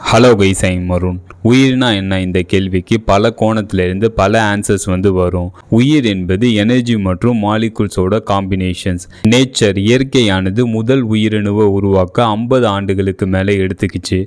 Hello guys, ஐ மருண். உயிர்னா என்ன? இந்த கேள்விக்கு பல கோணத்திலிருந்து பல ஆன்சர்ஸ் வரும். உயிர் என்பது எனர்ஜி மற்றும் மாலிகுல்ஸோட காம்பினேஷன்ஸ். நேச்சர், இயற்கையானது முதல் உயிரணுவை உருவாக்க 50 ஆண்டுகளுக்கு மேலே எடுத்துக்கிச்சு.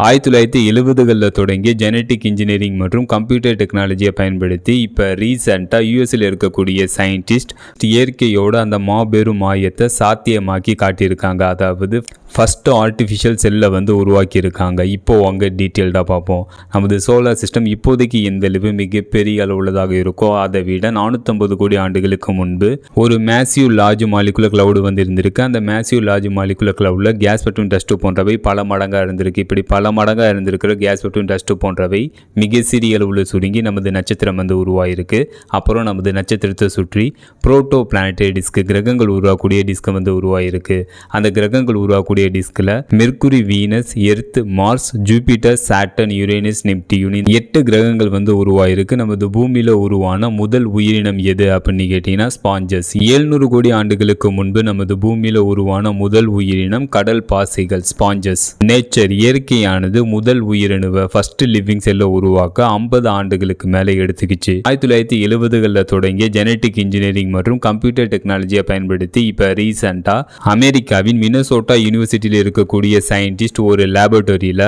1970களில் தொடங்கிய ஜெனட்டிக் இன்ஜினியரிங் மற்றும் கம்ப்யூட்டர் டெக்னாலஜியை பயன்படுத்தி இப்போ ரீசெண்டாக யூஎஸில் இருக்கக்கூடிய சயின்டிஸ்ட் இயற்கையோட அந்த மாபெரும் மாயத்தை சாத்தியமாக்கி காட்டியிருக்காங்க. அதாவது ஃபஸ்ட்டு ஆர்டிஃபிஷியல் செல்லை உருவாக்கியிருக்காங்க. இப்போது அங்கே டீட்டெயில்டாக பார்ப்போம். நமது சோலார் சிஸ்டம் இப்போதைக்கு எந்த அளவு மிகப்பெரிய அளவுள்ளதாக இருக்கோ அதை விட 450 கோடி ஆண்டுகளுக்கு முன்பு ஒரு மேசிவ் லார்ஜ் மாலிகுலர் கிளவுடு இருந்திருக்கு. அந்த மேசிவ் லார்ஜ் மாலிகுலர் கிளவுடில் கேஸ் மற்றும் டஸ்ட் போன்றவை பல மடங்காக இருந்திருக்கு. இப்படி பல மடங்காக இருந்திருக்கிற கேஸ் மற்றும் டஸ்ட் போன்றவை மிக சிறிய அளவில் சுருங்கி நமது நட்சத்திரம் உருவாயிருக்கு. அப்புறம் நமது நட்சத்திரத்தை சுற்றி புரோட்டோ பிளானட்டரி டிஸ்க், கிரகங்கள் உருவாக்கக்கூடிய டிஸ்க் உருவாயிருக்கு. அந்த கிரகங்கள் உருவாக்கக்கூடிய டிஸ்கில் Mercury, Venus, Earth, Mars, Jupiter, Saturn, Uranus, Neptune 8 கிரகங்கள் உருவாயிருக்கு. நமது பூமியில் உருவான முதல் உயிரினம் எது அப்படின்னு கேட்டீங்கன்னா ஸ்பாஞ்சஸ். 700 கோடி ஆண்டுகளுக்கு முன்பு நமது பூமியில் உருவான முதல் உயிரினம் கடல் பாசைகள், ஸ்பாஞ்சஸ். நேச்சர், இயற்கையானது முதல் உயிரணுவை ஃபர்ஸ்ட் லிவிங் செல்லை உருவாக்க 50 ஆண்டுகளுக்கு மேலே எடுத்துக்கிச்சு. 1970களில் தொடங்கிய ஜெனட்டிக் இன்ஜினியரிங் மற்றும் கம்ப்யூட்டர் டெக்னாலஜியை பயன்படுத்தி இப்போ ரீசெண்டாக அமெரிக்காவின் மினசோட்டா யூனிவர்சிட்டியில் இருக்கக்கூடிய சயின்டிஸ்ட் ஒரு லேபரட்டரியில்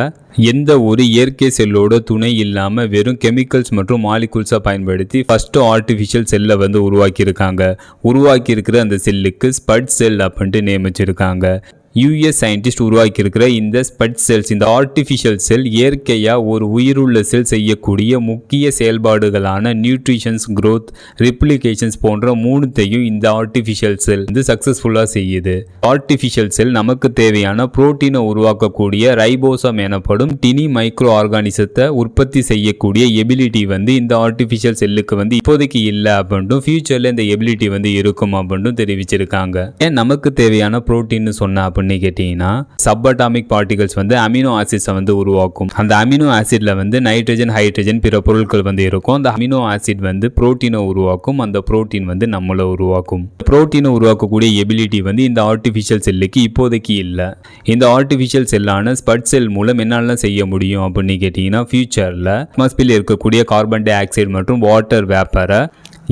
எந்த ஒரு இயற்கை செல்லோட துணை இல்லாமல் வெறும் கெமிக்கல்ஸ் மற்றும் மாலிகுல்ஸை பயன்படுத்தி ஃபஸ்ட்டு ஆர்டிஃபிஷியல் செல்லை உருவாக்கியிருக்காங்க. உருவாக்கியிருக்கிற அந்த செல்லுக்கு ஸ்பட் செல் அப்படின்ட்டு நியமிச்சிருக்காங்க. யூஎஸ் சயின்டிஸ்ட் உருவாக்கியிருக்கிற இந்த ஸ்பட் செல்ஸ், இந்த ஆர்டிஃபிஷியல் செல் இயற்கையாக ஒரு உயிருள்ள செல் செய்யக்கூடிய முக்கிய செயல்பாடுகளான நியூட்ரிஷன்ஸ், க்ரோத், ரிப்ளிகேஷன்ஸ் போன்ற 3த்தையும் இந்த ஆர்டிஃபிஷியல் செல் சக்ஸஸ்ஃபுல்லாக செய்யுது. ஆர்டிஃபிஷியல் செல் நமக்கு தேவையான புரோட்டீனை உருவாக்கக்கூடிய ரைபோசம் எனப்படும் டினி மைக்ரோ ஆர்கானிசத்தை உற்பத்தி செய்யக்கூடிய எபிலிட்டி இந்த ஆர்டிஃபிஷியல் செல்லுக்கு இப்போதைக்கு இல்லை அப்படின்ட்டும் ஃபியூச்சரில் இந்த எபிலிட்டி இருக்கும் அப்படின்ட்டும் தெரிவிச்சிருக்காங்க. ஏன் நமக்கு தேவையான புரோட்டீன் சொன்ன அப்படின்னு கேட்டீங்கன்னா சப்பாட்டாமிக் பார்ட்டிகல்ஸ் அமினோ ஆசிட்ஸை உருவாக்கும். அந்த அமினோ ஆசிட்ல நைட்ரஜன், ஹைட்ரஜன், பிற பொருட்கள் இருக்கும். அந்த அமினோ ஆசிட் புரோட்டீனை உருவாக்கும். அந்த புரோட்டீன் நம்மளை உருவாக்கும். புரோட்டீனை உருவாக்கக்கூடிய எபிலிட்டி இந்த ஆர்டிஃபிஷியல் செல்லுக்கு இப்போதைக்கு இல்லை. இந்த ஆர்டிஃபிஷியல் செல்லான ஸ்பட் செல் மூலம் என்னெல்லாம் செய்ய முடியும் அப்படின்னு கேட்டீங்கன்னா ஃபியூச்சரில் அட்மாஸ்பியரில் இருக்கக்கூடிய கார்பன் டை ஆக்சைடு மற்றும் வாட்டர் வேப்பரை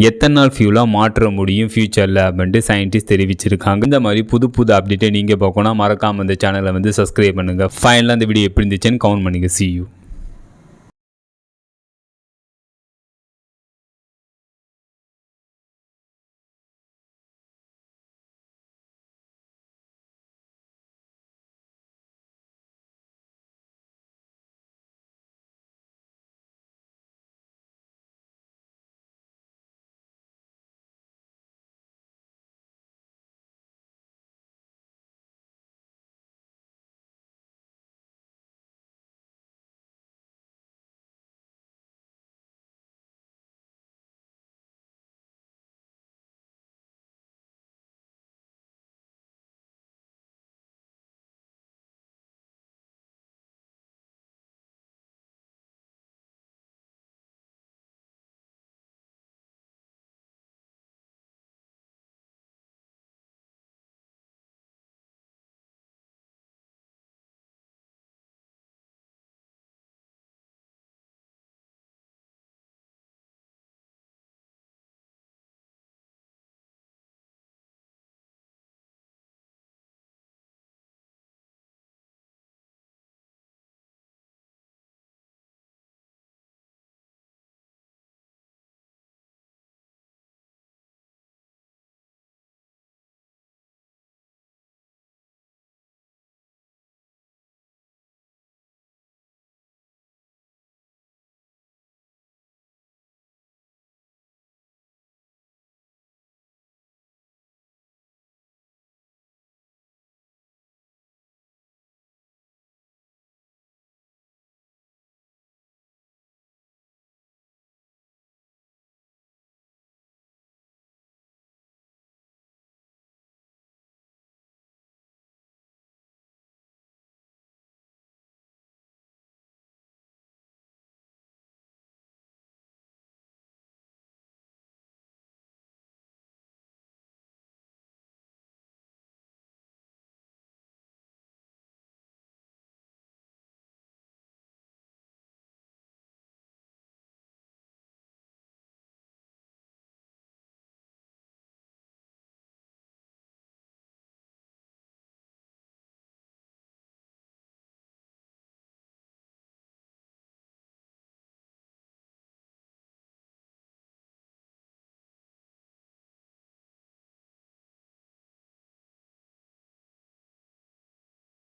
எத்தனால் ஃபியூலாக மாற்ற முடியும் ஃபியூச்சரில் அப்படின்ட்டு சயின்டிஸ்ட் தெரிவிச்சிருக்காங்க. இந்த மாதிரி புது புது அப்டேட்டை நீங்கள் பார்க்கணும் மறக்காமல் இந்த சேனலை சப்ஸ்கிரைப் பண்ணுங்கள். ஃபைனலாக இந்த வீடியோ எப்படி இருந்துச்சுன்னு கவுண்ட் பண்ணுங்கள். See you.